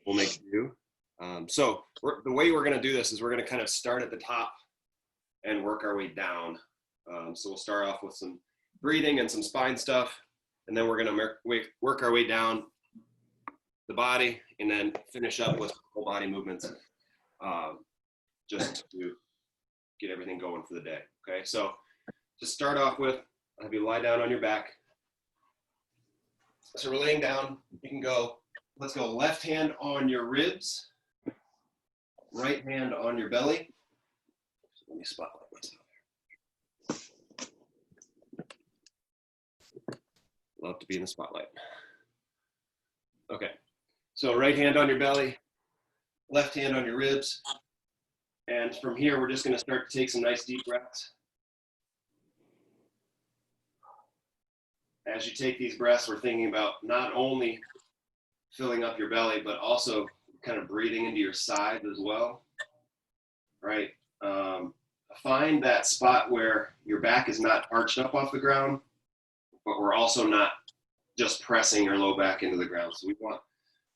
we'll make do. So the way we're going to do this is we're going to kind of start at the top and work our way down. So we'll start off with some breathing and some spine stuff, and then we're going to work our way down the body, and then finish up with whole body movements, just to get everything going for the day. Okay, so to start off with, I'll have you lie down on your back. So we're laying down. You can go, let's go left hand on your ribs, right hand on your belly. So let me spotlight myself. Love to be in the spotlight. Okay, so right hand on your belly, left hand on your ribs. And from here, we're just going to start to take some nice deep breaths. As you take these breaths, we're thinking about not only filling up your belly, but also kind of breathing into your sides as well, right? Find that spot where your back is not arched up off the ground, but we're also not just pressing your low back into the ground. So we want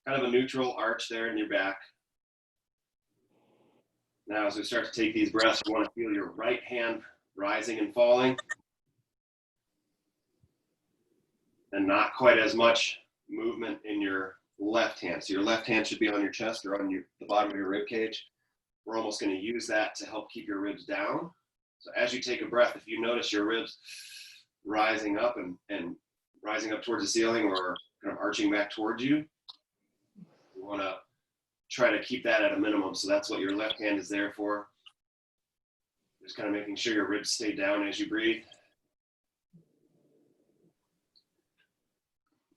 kind of a neutral arch there in your back. Now, as we start to take these breaths, you want to feel your right hand rising and falling, and not quite as much movement in your left hand. So your left hand should be on your chest or on the bottom of your rib cage. We're almost going to use that to help keep your ribs down. So as you take a breath, if you notice your ribs rising up and rising up towards the ceiling or kind of arching back towards you, you want to try to keep that at a minimum. So that's what your left hand is there for. Just kind of making sure your ribs stay down as you breathe.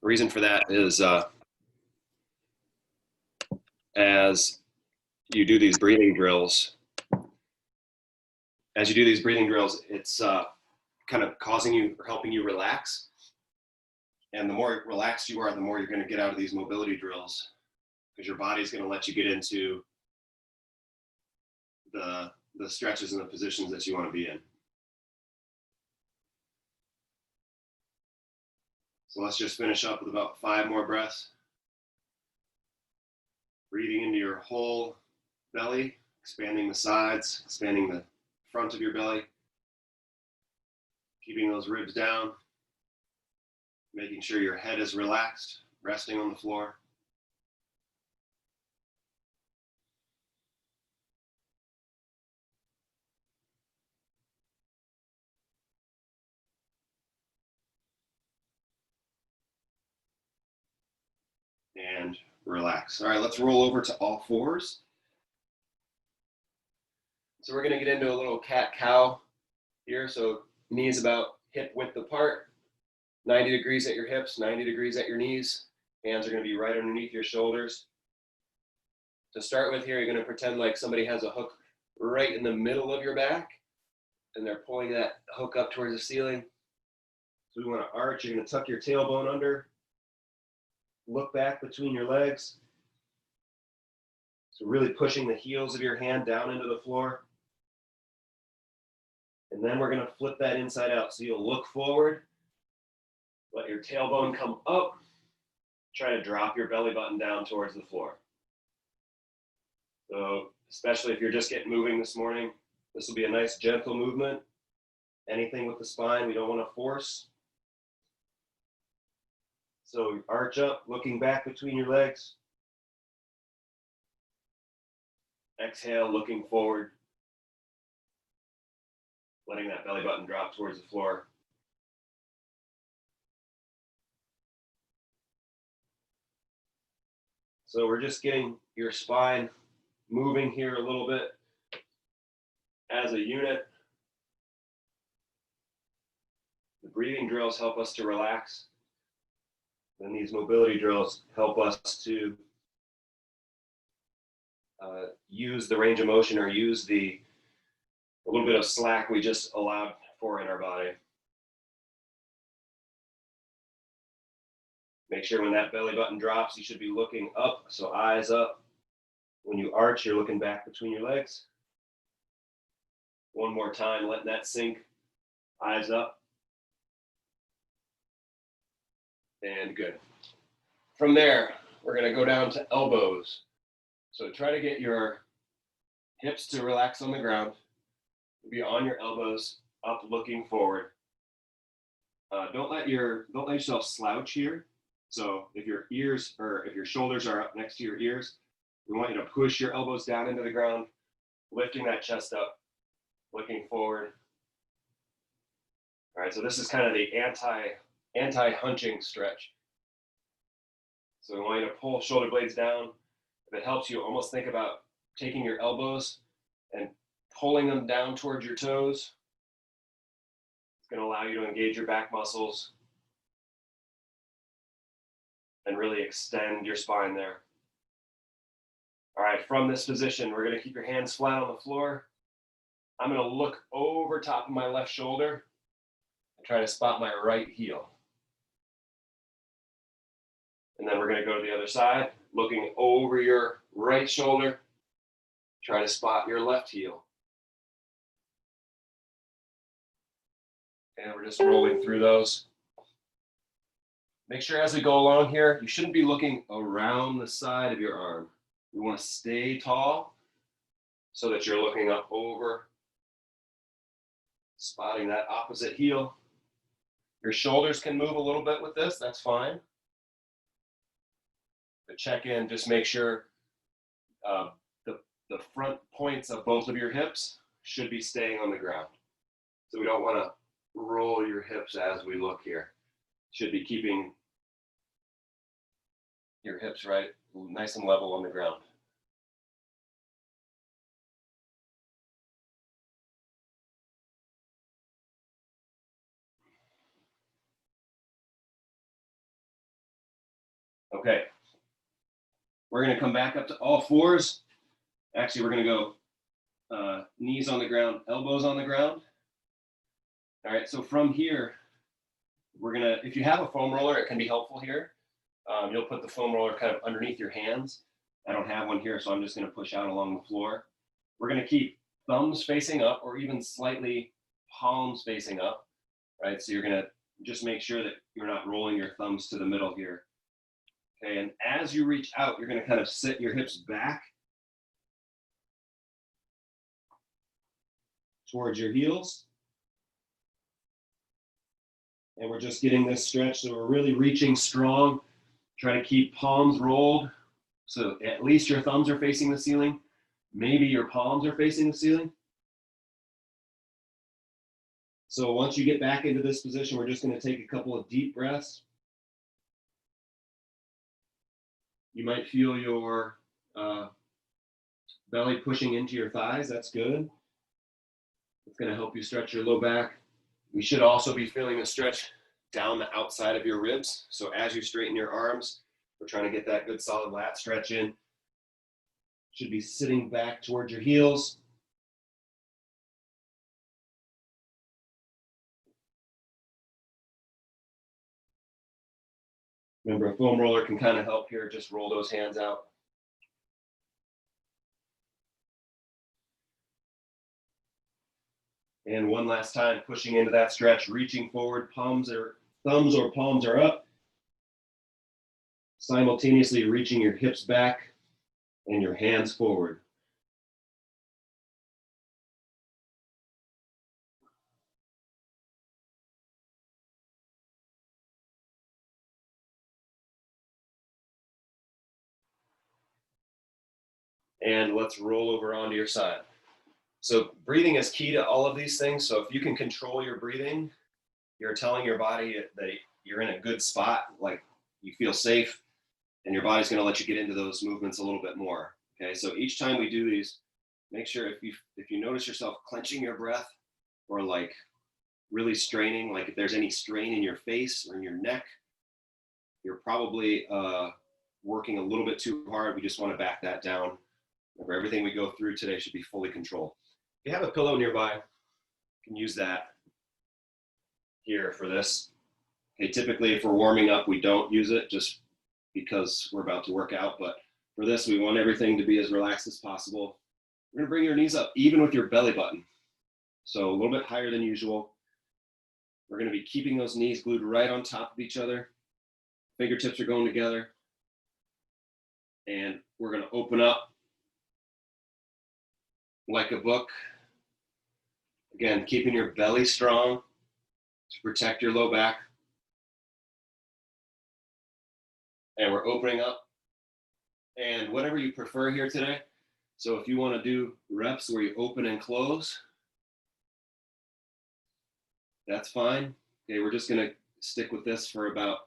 The reason for that is as you do these breathing drills, it's kind of causing you or helping you relax. And the more relaxed you are, the more you're going to get out of these mobility drills, because your body's going to let you get into the stretches and the positions that you want to be in. So let's just finish up with about 5 more breaths. Breathing into your whole belly, expanding the sides, expanding the front of your belly, keeping those ribs down, making sure your head is relaxed, resting on the floor. And relax. All right, let's roll over to all fours. So we're going to get into a little cat-cow here. So knees about hip width apart, 90 degrees at your hips, 90 degrees at your knees. Hands are going to be right underneath your shoulders. To start with here, you're going to pretend like somebody has a hook right in the middle of your back, and they're pulling that hook up towards the ceiling. So we want to arch. You're going to tuck your tailbone under. Look back between your legs. So really pushing the heels of your hand down into the floor. And then we're going to flip that inside out. So you'll look forward, let your tailbone come up, try to drop your belly button down towards the floor. So especially if you're just getting moving this morning, this will be a nice gentle movement. Anything with the spine, we don't want to force. So arch up, looking back between your legs. Exhale, looking forward. Letting that belly button drop towards the floor. So we're just getting your spine moving here a little bit as a unit. The breathing drills help us to relax. And these mobility drills help us to use the range of motion or use a little bit of slack we just allowed for in our body. Make sure when that belly button drops, you should be looking up, so eyes up. When you arch, you're looking back between your legs. One more time, letting that sink, eyes up. And good. From there, we're going to go down to elbows. So try to get your hips to relax on the ground. Be on your elbows, up, looking forward. Don't let yourself slouch here. So if your ears or if your shoulders are up next to your ears, we want you to push your elbows down into the ground, lifting that chest up, looking forward. All right, so this is kind of the anti-hunching stretch. So we want you to pull shoulder blades down. If it helps you, almost think about taking your elbows and pulling them down towards your toes. It's going to allow you to engage your back muscles and really extend your spine there. All right, from this position, we're going to keep your hands flat on the floor. I'm going to look over top of my left shoulder and try to spot my right heel. And then we're going to go to the other side, looking over your right shoulder, try to spot your left heel. And we're just rolling through those. Make sure as we go along here, you shouldn't be looking around the side of your arm. We want to stay tall so that you're looking up over, spotting that opposite heel. Your shoulders can move a little bit with this, that's fine. But check in, just make sure the front points of both of your hips should be staying on the ground. So we don't want to roll your hips as we look here. Should be keeping your hips right, nice and level on the ground. Okay. We're going to come back up to all fours. Actually, we're going to go knees on the ground, elbows on the ground. All right, so from here, we're going to, if you have a foam roller, it can be helpful here. You'll put the foam roller kind of underneath your hands. I don't have one here, so I'm just going to push out along the floor. We're going to keep thumbs facing up or even slightly palms facing up, right? So you're going to just make sure that you're not rolling your thumbs to the middle here. Okay, and as you reach out, you're going to kind of sit your hips back towards your heels. And we're just getting this stretch, so we're really reaching strong. Try to keep palms rolled, so at least your thumbs are facing the ceiling. Maybe your palms are facing the ceiling. So once you get back into this position, we're just going to take a couple of deep breaths. You might feel your belly pushing into your thighs. That's good. It's going to help you stretch your low back. We should also be feeling a stretch down the outside of your ribs. So as you straighten your arms, we're trying to get that good solid lat stretch in. Should be sitting back towards your heels. Remember, a foam roller can kind of help here. Just roll those hands out. And one last time, pushing into that stretch, reaching forward, thumbs or palms are up. Simultaneously reaching your hips back and your hands forward. And let's roll over onto your side. So breathing is key to all of these things. So if you can control your breathing, you're telling your body that you're in a good spot, like you feel safe, and your body's going to let you get into those movements a little bit more. Okay, so each time we do these, make sure if you notice yourself clenching your breath or like really straining, like if there's any strain in your face or in your neck, you're probably working a little bit too hard. We just want to back that down. Remember, everything we go through today should be fully controlled. If you have a pillow nearby, you can use that here for this. Okay, typically if we're warming up, we don't use it just because we're about to work out, but for this, we want everything to be as relaxed as possible. We're gonna bring your knees up even with your belly button. So a little bit higher than usual. We're gonna be keeping those knees glued right on top of each other. Fingertips are going together. And we're going to open up like a book. Again, keeping your belly strong to protect your low back. And we're opening up. And whatever you prefer here today. So if you want to do reps where you open and close, that's fine. Okay, we're just going to stick with this for about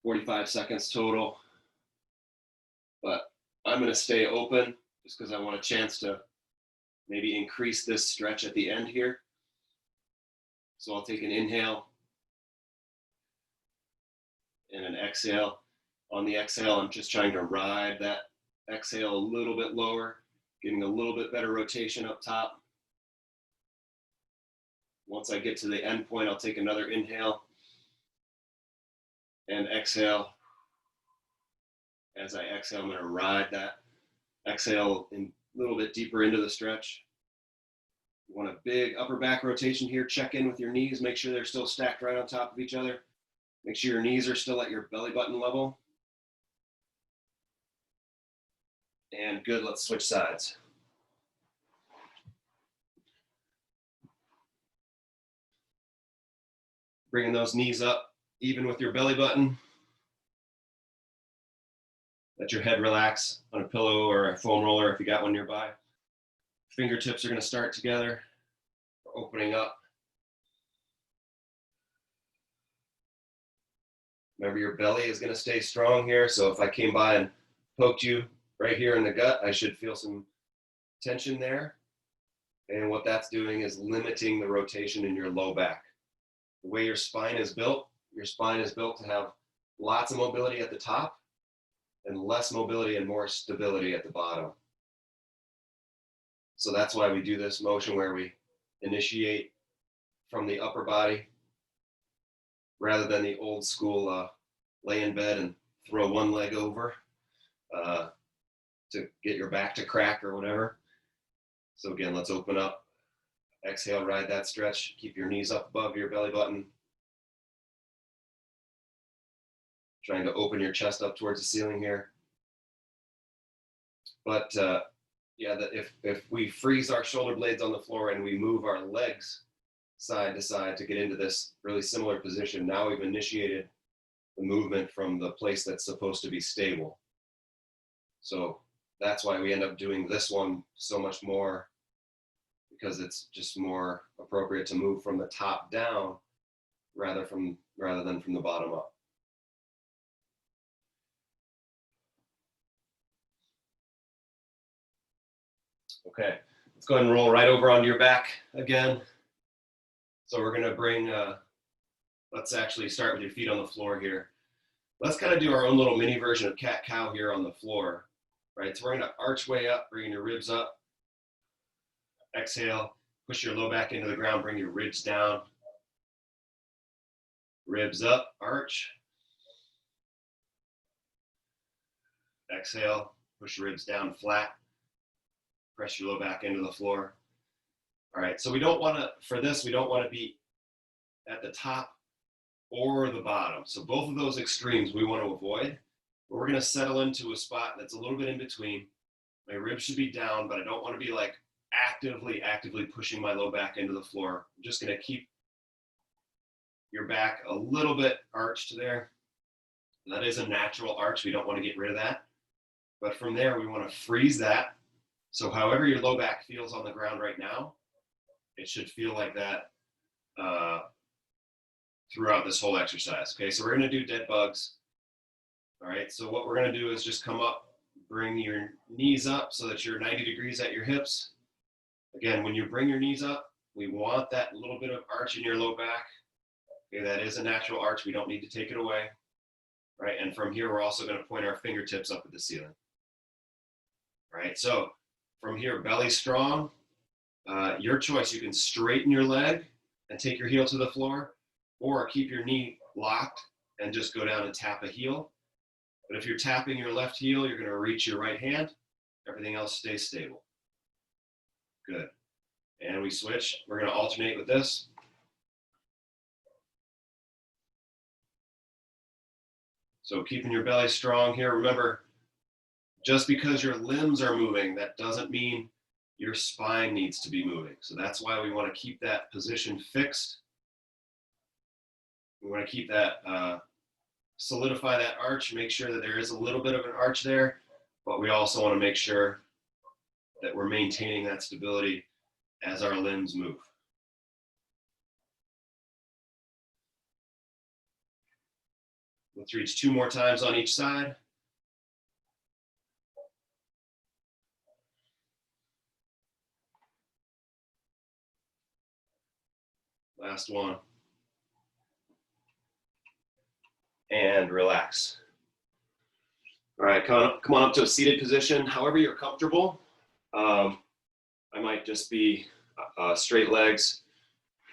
45 seconds total. But I'm going to stay open just because I want a chance to maybe increase this stretch at the end here. So I'll take an inhale and an exhale. On the exhale, I'm just trying to ride that exhale a little bit lower, getting a little bit better rotation up top. Once I get to the end point, I'll take another inhale and exhale. As I exhale, I'm going to ride that exhale a little bit deeper into the stretch. You want a big upper back rotation here. Check in with your knees. Make sure they're still stacked right on top of each other. Make sure your knees are still at your belly button level. And good, let's switch sides. Bringing those knees up, even with your belly button. Let your head relax on a pillow or a foam roller if you got one nearby. Fingertips are going to start together. We're opening up. Remember, your belly is going to stay strong here. So if I came by and poked you right here in the gut, I should feel some tension there. And what that's doing is limiting the rotation in your low back. The way your spine is built to have lots of mobility at the top and less mobility and more stability at the bottom. So that's why we do this motion where we initiate from the upper body rather than the old school lay in bed and throw one leg over to get your back to crack or whatever. So again, let's open up. Exhale, ride that stretch. Keep your knees up above your belly button. Trying to open your chest up towards the ceiling here. But if we freeze our shoulder blades on the floor and we move our legs side to side to get into this really similar position, now we've initiated the movement from the place that's supposed to be stable. So that's why we end up doing this one so much more, because it's just more appropriate to move from the top down rather than from the bottom up. Okay, let's go ahead and roll right over onto your back again. So we're gonna bring, let's actually start with your feet on the floor here. Let's kind of do our own little mini version of cat-cow here on the floor, right? So we're gonna arch way up, bringing your ribs up. Exhale, push your low back into the ground, bring your ribs down. Ribs up, arch. Exhale, push your ribs down flat. Press your low back into the floor. All right, so we don't want to be at the top or the bottom. So both of those extremes we want to avoid. But we're going to settle into a spot that's a little bit in between. My ribs should be down, but I don't want to be like actively pushing my low back into the floor. I'm just going to keep your back a little bit arched there. That is a natural arch. We don't want to get rid of that. But from there, we want to freeze that. So however your low back feels on the ground right now, it should feel like that throughout this whole exercise. Okay, so we're going to do dead bugs. All right, so what we're going to do is just come up, bring your knees up so that you're 90 degrees at your hips. Again, when you bring your knees up, we want that little bit of arch in your low back. Okay, that is a natural arch. We don't need to take it away. Right, and from here, we're also going to point our fingertips up at the ceiling. All right, so from here, belly strong. Your choice. You can straighten your leg and take your heel to the floor, or keep your knee locked and just go down and tap a heel. But if you're tapping your left heel, you're going to reach your right hand. Everything else stays stable. Good. And we switch. We're going to alternate with this. So keeping your belly strong here. Remember, just because your limbs are moving, that doesn't mean your spine needs to be moving. So that's why we want to keep that position fixed. We want to keep that, solidify that arch, make sure that there is a little bit of an arch there, but we also want to make sure that we're maintaining that stability as our limbs move. Let's reach 2 more times on each side. Last one. And relax. All right, come on up to a seated position, however you're comfortable. I might just be straight legs.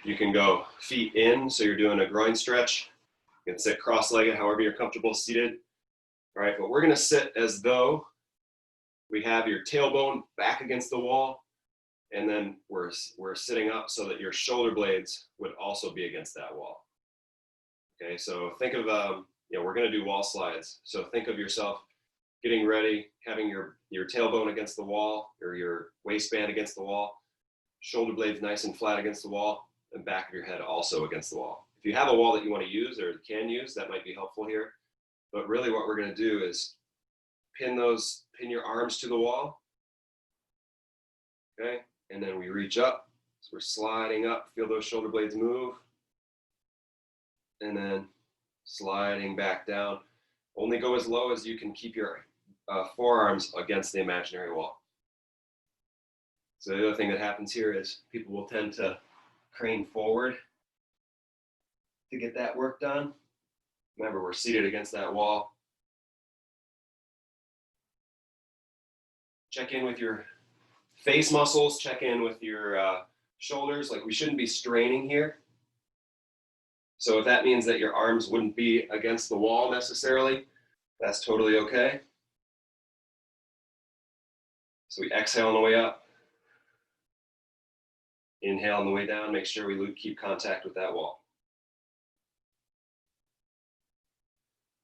You can go feet in, so you're doing a groin stretch. You can sit cross-legged, however you're comfortable seated. All right, but we're gonna sit as though we have your tailbone back against the wall, and then we're sitting up so that your shoulder blades would also be against that wall. Okay, so think of, we're gonna do wall slides. So think of yourself getting ready, having your tailbone against the wall, or your waistband against the wall, shoulder blades nice and flat against the wall, and back of your head also against the wall. If you have a wall that you want to use or can use, that might be helpful here. But really what we're going to do is pin your arms to the wall. Okay, and then we reach up. So we're sliding up, feel those shoulder blades move. And then sliding back down. Only go as low as you can keep your forearms against the imaginary wall. So the other thing that happens here is people will tend to crane forward to get that work done. Remember, we're seated against that wall. Check in with your face muscles, check in with your shoulders. Like, we shouldn't be straining here. So if that means that your arms wouldn't be against the wall necessarily, that's totally okay. So we exhale on the way up. Inhale on the way down, make sure we keep contact with that wall.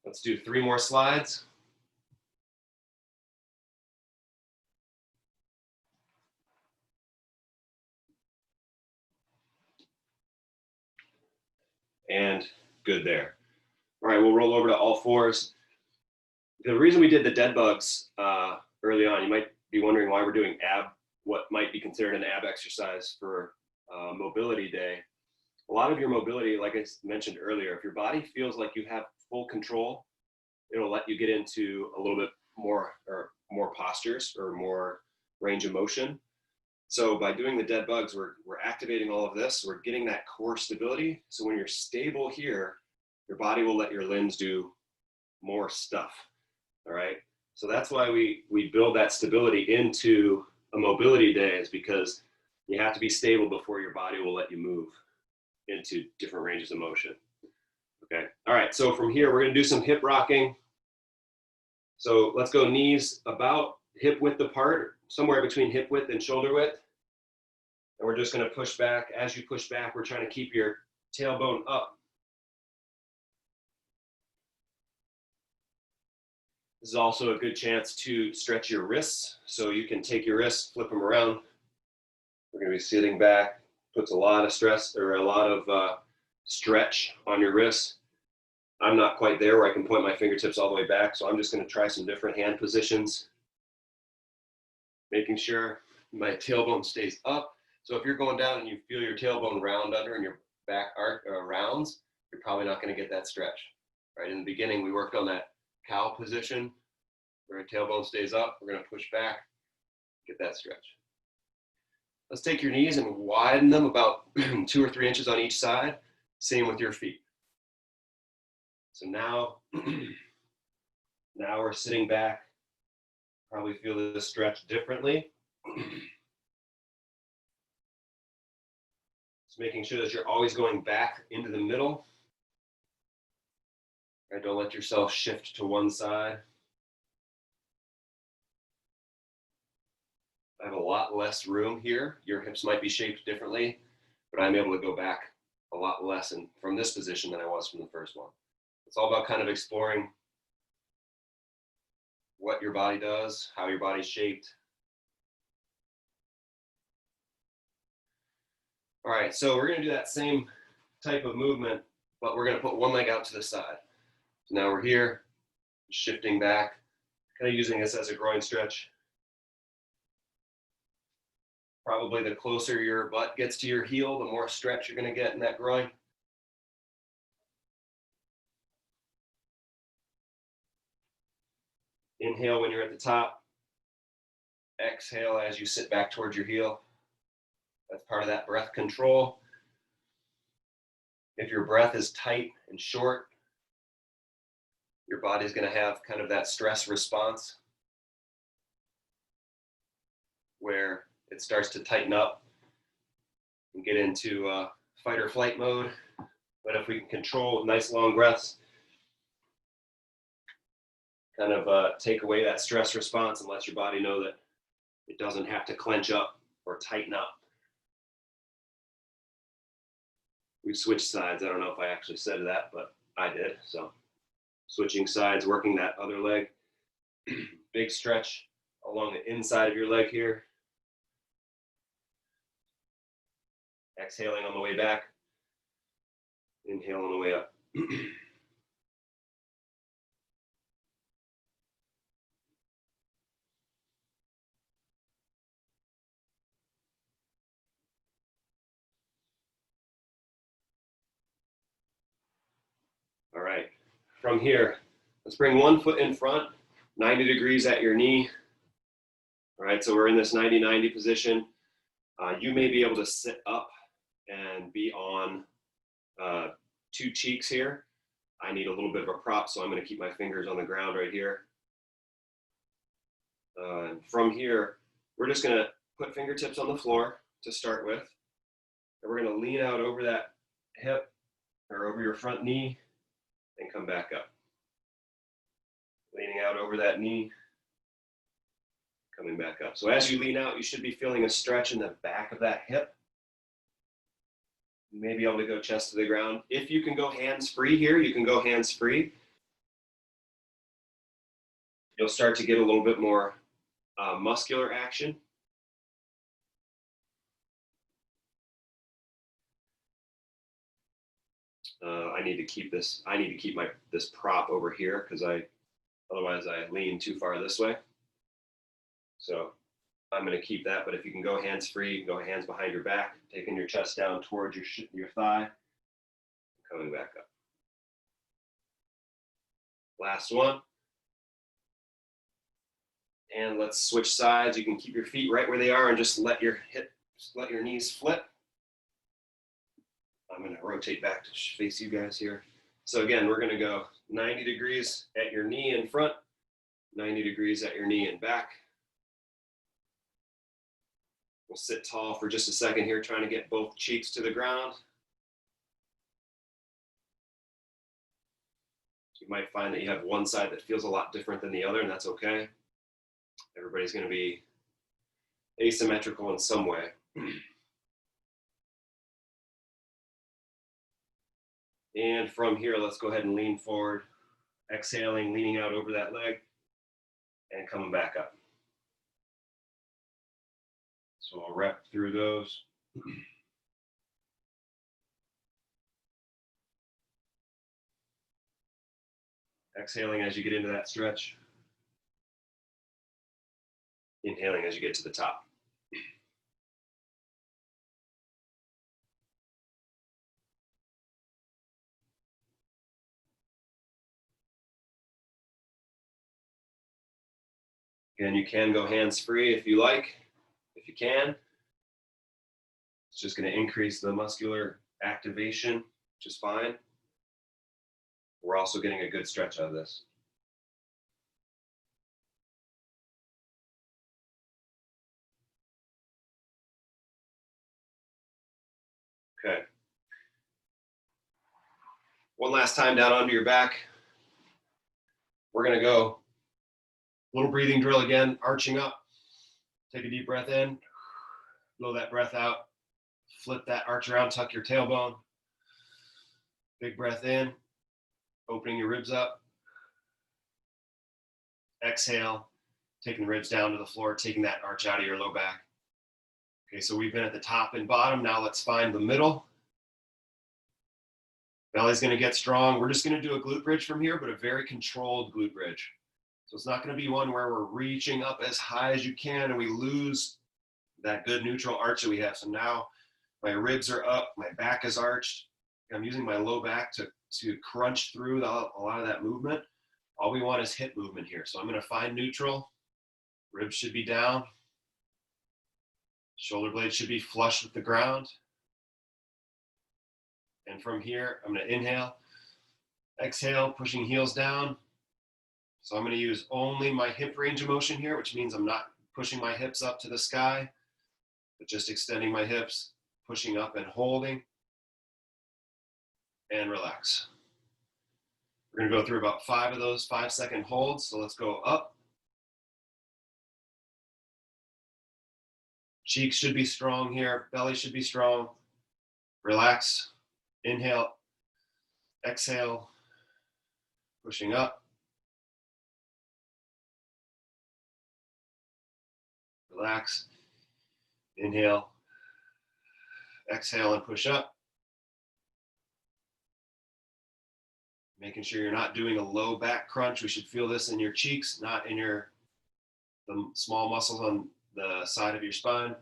Let's do 3 more slides. And good there. All right, we'll roll over to all fours. The reason we did the dead bugs early on, you might be wondering why we're doing what might be considered an ab exercise for mobility day. A lot of your mobility, like I mentioned earlier, if your body feels like you have full control, it'll let you get into a little bit more postures or more range of motion. So by doing the dead bugs, we're activating all of this. We're getting that core stability. So when you're stable here, your body will let your limbs do more stuff. All right. So that's why we build that stability into a mobility day, is because you have to be stable before your body will let you move into different ranges of motion. Okay. All right. So from here, we're going to do some hip rocking. So let's go knees about hip width apart, somewhere between hip width and shoulder width. And we're just going to push back. As you push back, we're trying to keep your tailbone up. This is also a good chance to stretch your wrists. So you can take your wrists, flip them around. We're going to be sitting back. Puts a lot of stress or a lot of stretch on your wrists. I'm not quite there where I can point my fingertips all the way back. So I'm just going to try some different hand positions, making sure my tailbone stays up. So if you're going down and you feel your tailbone round under and your back arc rounds, you're probably not going to get that stretch. Right? In the beginning, we worked on that cow position where your tailbone stays up. We're going to push back, get that stretch. Let's take your knees and widen them about 2 or 3 inches on each side. Same with your feet. So now we're sitting back. Probably feel this stretch differently. Just making sure that you're always going back into the middle. Right, don't let yourself shift to one side. I have a lot less room here. Your hips might be shaped differently, but I'm able to go back a lot less from this position than I was from the first one. It's all about kind of exploring what your body does, how your body's shaped. All right, so we're gonna do that same type of movement, but we're gonna put one leg out to the side. So now we're here, shifting back, kind of using this as a groin stretch. Probably the closer your butt gets to your heel, the more stretch you're gonna get in that groin. Inhale when you're at the top. Exhale as you sit back towards your heel. That's part of that breath control. If your breath is tight and short, your body's going to have kind of that stress response where it starts to tighten up and get into fight or flight mode. But if we can control nice long breaths, kind of take away that stress response and let your body know that it doesn't have to clench up or tighten up. We've switched sides. I don't know if I actually said that, but I did. So switching sides, working that other leg. Big stretch along the inside of your leg here. Exhaling on the way back. Inhale on the way up. All right, from here, let's bring one foot in front, 90 degrees at your knee. All right, so we're in this 90-90 position. You may be able to sit up and be on two cheeks here. I need a little bit of a prop, so I'm going to keep my fingers on the ground right here. From here, we're just going to put fingertips on the floor to start with. And we're going to lean out over that hip or over your front knee and come back up. Leaning out over that knee, coming back up. So as you lean out, you should be feeling a stretch in the back of that hip. You may be able to go chest to the ground. If you can go hands-free here, you can go hands-free. You'll start to get a little bit more muscular action. I need to keep this. I need to keep this prop over here because otherwise I lean too far this way. So I'm going to keep that. But if you can go hands free, go hands behind your back, taking your chest down towards your thigh, coming back up. Last one. And let's switch sides. You can keep your feet right where they are and just let your knees flip. I'm going to rotate back to face you guys here. So again, we're going to go 90 degrees at your knee in front, 90 degrees at your knee and back. We'll sit tall for just a second here, trying to get both cheeks to the ground. You might find that you have one side that feels a lot different than the other, and that's okay. Everybody's going to be asymmetrical in some way. And from here, let's go ahead and lean forward, exhaling, leaning out over that leg, and coming back up. So I'll rep through those. Exhaling as you get into that stretch. Inhaling as you get to the top. Again, you can go hands-free if you like, if you can. It's just going to increase the muscular activation, which is fine. We're also getting a good stretch out of this. Okay. One last time down onto your back. We're going to go little breathing drill again, arching up. Take a deep breath in, blow that breath out, flip that arch around, tuck your tailbone. Big breath in, opening your ribs up. exhale, taking the ribs down to the floor, taking that arch out of your low back. Okay, so we've been at the top and bottom. Now let's find the middle. Belly's going to get strong. We're just going to do a glute bridge from here, but a very controlled glute bridge. So it's not going to be one where we're reaching up as high as you can and we lose that good neutral arch that we have. So now my ribs are up, my back is arched. I'm using my low back to crunch through a lot of that movement. All we want is hip movement here. So I'm going to find neutral. Ribs should be down. Shoulder blades should be flush with the ground. And from here, I'm going to inhale, exhale, pushing heels down. So I'm going to use only my hip range of motion here, which means I'm not pushing my hips up to the sky, but just extending my hips, pushing up and holding, and relax. We're going to go through about 5 of those 5-second holds. So let's go up. Cheeks should be strong here. Belly should be strong. Relax. Inhale. Exhale. Pushing up. Relax. Inhale. Exhale and push up. Making sure you're not doing a low back crunch. We should feel this in your cheeks, not in the small muscles on the side of your spine.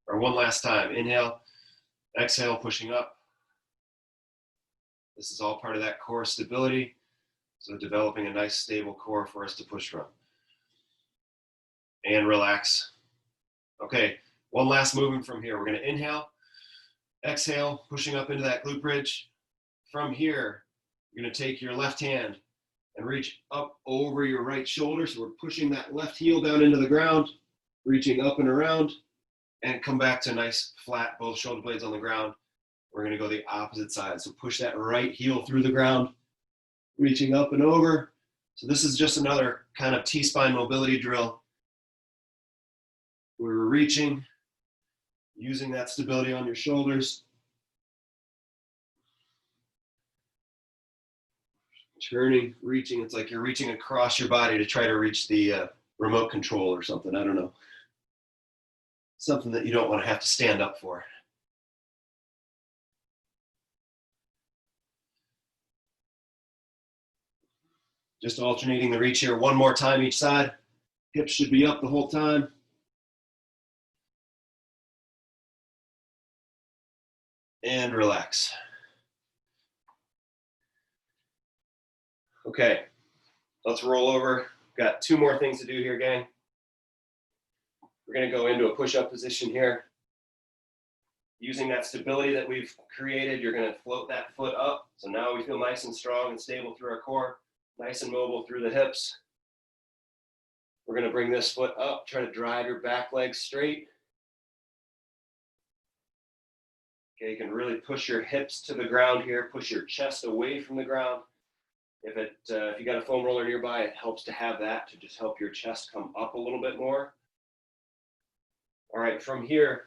Or one last time. Inhale, exhale, pushing up. This is all part of that core stability. So developing a nice stable core for us to push from. And relax. Okay, one last movement from here. We're going to inhale, exhale, pushing up into that glute bridge. From here, you're going to take your left hand and reach up over your right shoulder. So we're pushing that left heel down into the ground, reaching up and around, and come back to nice flat, both shoulder blades on the ground. We're going to go the opposite side. So push that right heel through the ground, reaching up and over. So this is just another kind of T-spine mobility drill. We're reaching, using that stability on your shoulders. Turning, reaching. It's like you're reaching across your body to try to reach the remote control or something. I don't know. Something that you don't want to have to stand up for. Just alternating the reach here one more time each side. Hips should be up the whole time. And relax. Okay, let's roll over. Got 2 more things to do here, gang. We're going to go into a push-up position here. Using that stability that we've created, you're going to float that foot up. So now we feel nice and strong and stable through our core, nice and mobile through the hips. We're going to bring this foot up, try to drive your back leg straight. Okay, you can really push your hips to the ground here, push your chest away from the ground. If you got a foam roller nearby, it helps to have that to just help your chest come up a little bit more. All right, from here,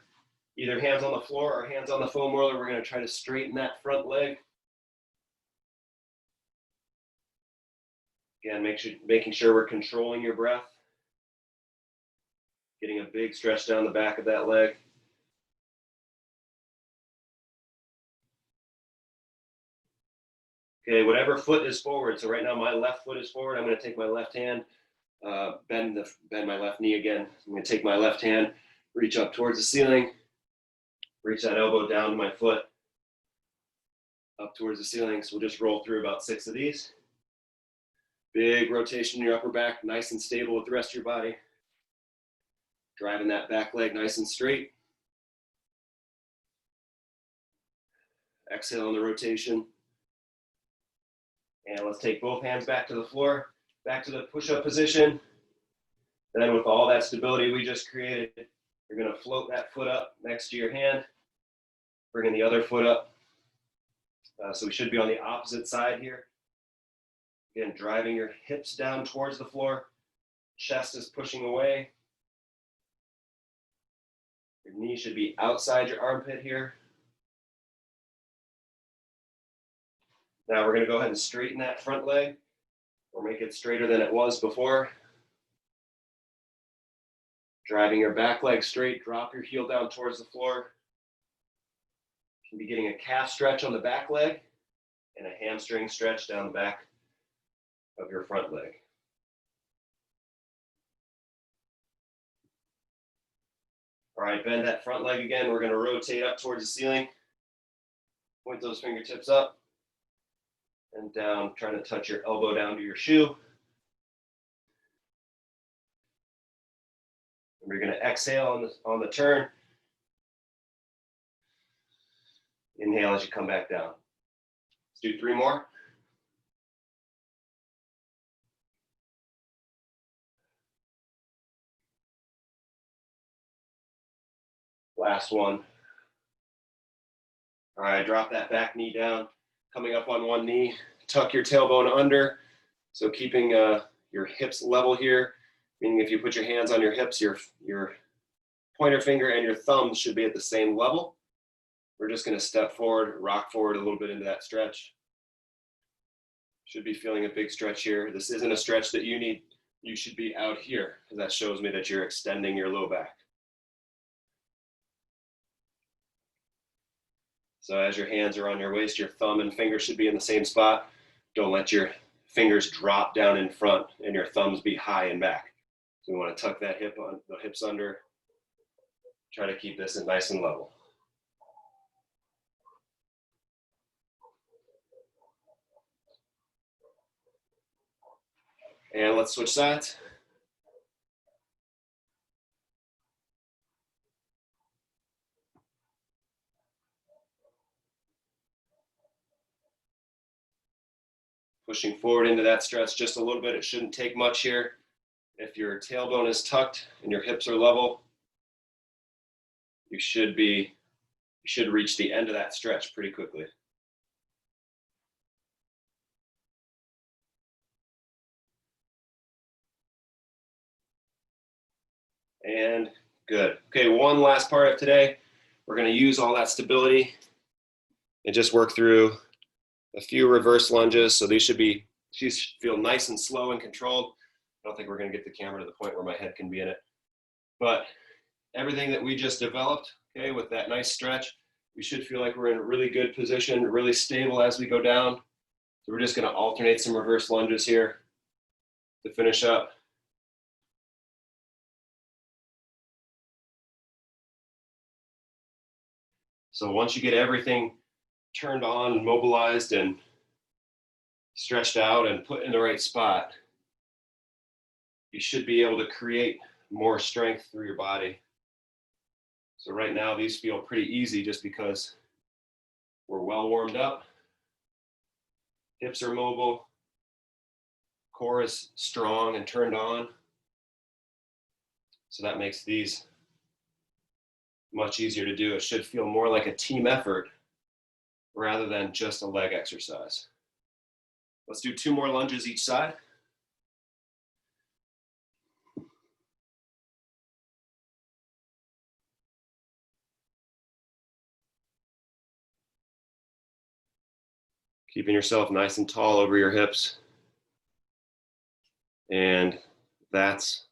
either hands on the floor or hands on the foam roller, we're going to try to straighten that front leg. Again, making sure we're controlling your breath. Getting a big stretch down the back of that leg. Okay, whatever foot is forward. So right now my left foot is forward. I'm going to take my left hand, bend my left knee again. I'm going to take my left hand, reach up towards the ceiling, reach that elbow down to my foot, up towards the ceiling. So we'll just roll through about 6 of these. Big rotation in your upper back, nice and stable with the rest of your body. Driving that back leg nice and straight. Exhale on the rotation. And let's take both hands back to the floor, back to the push-up position. Then with all that stability we just created, you're going to float that foot up next to your hand, bringing the other foot up. So we should be on the opposite side here. Again, driving your hips down towards the floor. Chest is pushing away. Your knee should be outside your armpit here. Now we're going to go ahead and straighten that front leg or make it straighter than it was before. Driving your back leg straight, drop your heel down towards the floor. You can be getting a calf stretch on the back leg and a hamstring stretch down the back of your front leg. All right, bend that front leg again. We're going to rotate up towards the ceiling. Point those fingertips up and down, trying to touch your elbow down to your shoe. And we're going to exhale on the turn. Inhale as you come back down. Let's do 3 more. Last one. All right, drop that back knee down. Coming up on one knee, tuck your tailbone under. So keeping your hips level here, meaning if you put your hands on your hips, your pointer finger and your thumb should be at the same level. We're just going to step forward, rock forward a little bit into that stretch. Should be feeling a big stretch here. This isn't a stretch that you need. You should be out here, because that shows me that you're extending your low back. So as your hands are on your waist, your thumb and finger should be in the same spot. Don't let your fingers drop down in front and your thumbs be high and back. So we want to tuck that the hips under. Try to keep this nice and level. And let's switch sides. Pushing forward into that stretch just a little bit. It shouldn't take much here. If your tailbone is tucked and your hips are level, you should reach the end of that stretch pretty quickly. And good. Okay, one last part of today. We're going to use all that stability and just work through a few reverse lunges. So these should feel nice and slow and controlled. I don't think we're going to get the camera to the point where my head can be in it. But everything that we just developed, okay, with that nice stretch, we should feel like we're in a really good position, really stable as we go down. So we're just going to alternate some reverse lunges here to finish up. So once you get everything turned on and mobilized and stretched out and put in the right spot, you should be able to create more strength through your body. So right now, these feel pretty easy just because we're well warmed up. Hips are mobile. Core is strong and turned on. So that makes these much easier to do. It should feel more like a team effort rather than just a leg exercise. Let's do 2 more lunges each side. Keeping yourself nice and tall over your hips. And that's